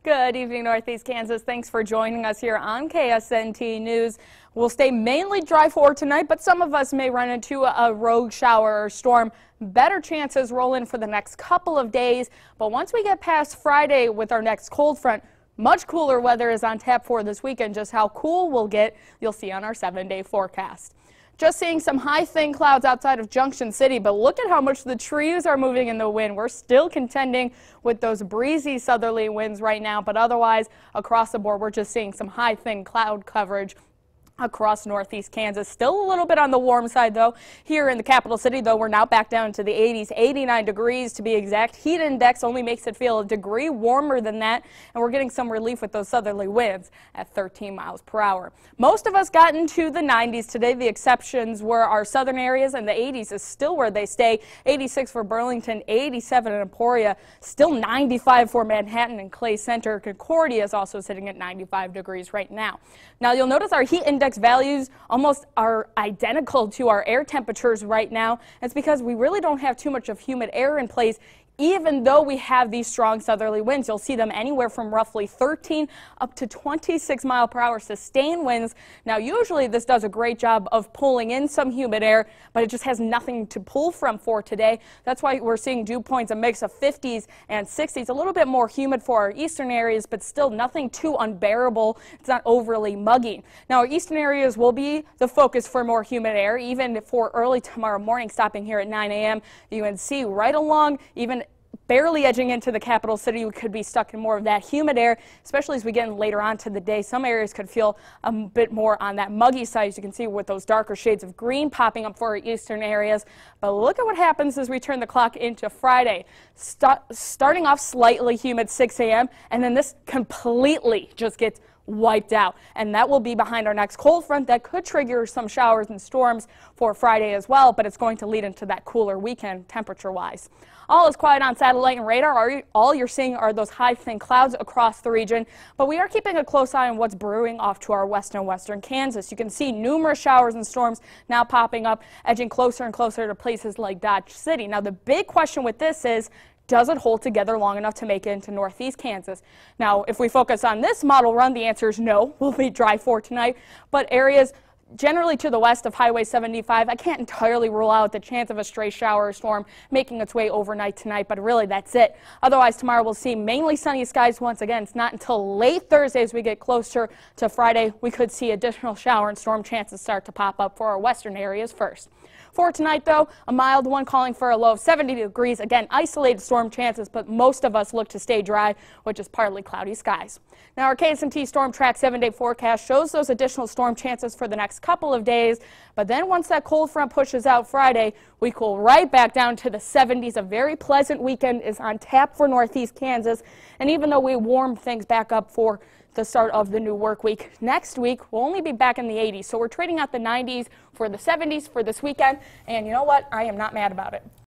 Good evening, Northeast Kansas. Thanks for joining us here on KSNT News. We'll stay mainly dry for tonight, but some of us may run into a rogue shower or storm. Better chances roll in for the next couple of days, but once we get past Friday with our next cold front, much cooler weather is on tap for this weekend. Just how cool we'll get, you'll see on our 7-day forecast. Just seeing some high thin clouds outside of Junction City, but look at how much the trees are moving in the wind. We're still contending with those breezy southerly winds right now, but otherwise across the board we're just seeing some high thin cloud coverage across Northeast Kansas. Still a little bit on the warm side though. Here in the capital city though, we're now back down to the 80s, 89 degrees to be exact. Heat index only makes it feel a degree warmer than that, and we're getting some relief with those southerly winds at 13 miles per hour. Most of us got into the 90s today. The exceptions were our southern areas, and the 80s is still where they stay. 86 for Burlington, 87 in Emporia, still 95 for Manhattan and Clay Center. Concordia is also sitting at 95 degrees right now. Now you'll notice our heat index values almost are identical to our air temperatures right now. It's because we really don't have too much of humid air in place. Even though we have these strong southerly winds, you'll see them anywhere from roughly 13 up to 26 mile per hour sustained winds. Now, usually this does a great job of pulling in some humid air, but it just has nothing to pull from for today. That's why we're seeing dew points a mix of 50s and 60s, a little bit more humid for our eastern areas, but still nothing too unbearable. It's not overly muggy. Now, our eastern areas will be the focus for more humid air, even for early tomorrow morning, stopping here at 9 a.m. UNC right along, even barely edging into the capital city. We could be stuck in more of that humid air, especially as we get in later on to the day. Some areas could feel a bit more on that muggy side, as you can see with those darker shades of green popping up for our eastern areas. But look at what happens as we turn the clock into Friday. Starting off slightly humid 6 a.m. and then this completely just gets wiped out, and that will be behind our next cold front that could trigger some showers and storms for Friday as well, but it's going to lead into that cooler weekend temperature wise. All is quiet on satellite and radar. All you're seeing are those high thin clouds across the region, but we are keeping a close eye on what's brewing off to our western Kansas. You can see numerous showers and storms now popping up, edging closer and closer to places like Dodge City. Now the big question with this is, does it hold together long enough to make it into Northeast Kansas? Now, if we focus on this model run, the answer is no. We'll be dry for tonight, but areas generally to the west of Highway 75, I can't entirely rule out the chance of a stray shower or storm making its way overnight tonight, but really that's it. Otherwise, tomorrow we'll see mainly sunny skies once again. It's not until late Thursday as we get closer to Friday we could see additional shower and storm chances start to pop up for our western areas first. For tonight, though, a mild one calling for a low of 70 degrees. Again, isolated storm chances, but most of us look to stay dry, which is partly cloudy skies. Now, our KSNT Storm Track 7-day forecast shows those additional storm chances for the next couple of days, but then once that cold front pushes out Friday, we cool right back down to the 70s. A very pleasant weekend is on tap for Northeast Kansas, and even though we warm things back up for the start of the new work week, next week we'll only be back in the 80s, so we're trading out the 90s for the 70s for this weekend, and you know what? I am not mad about it.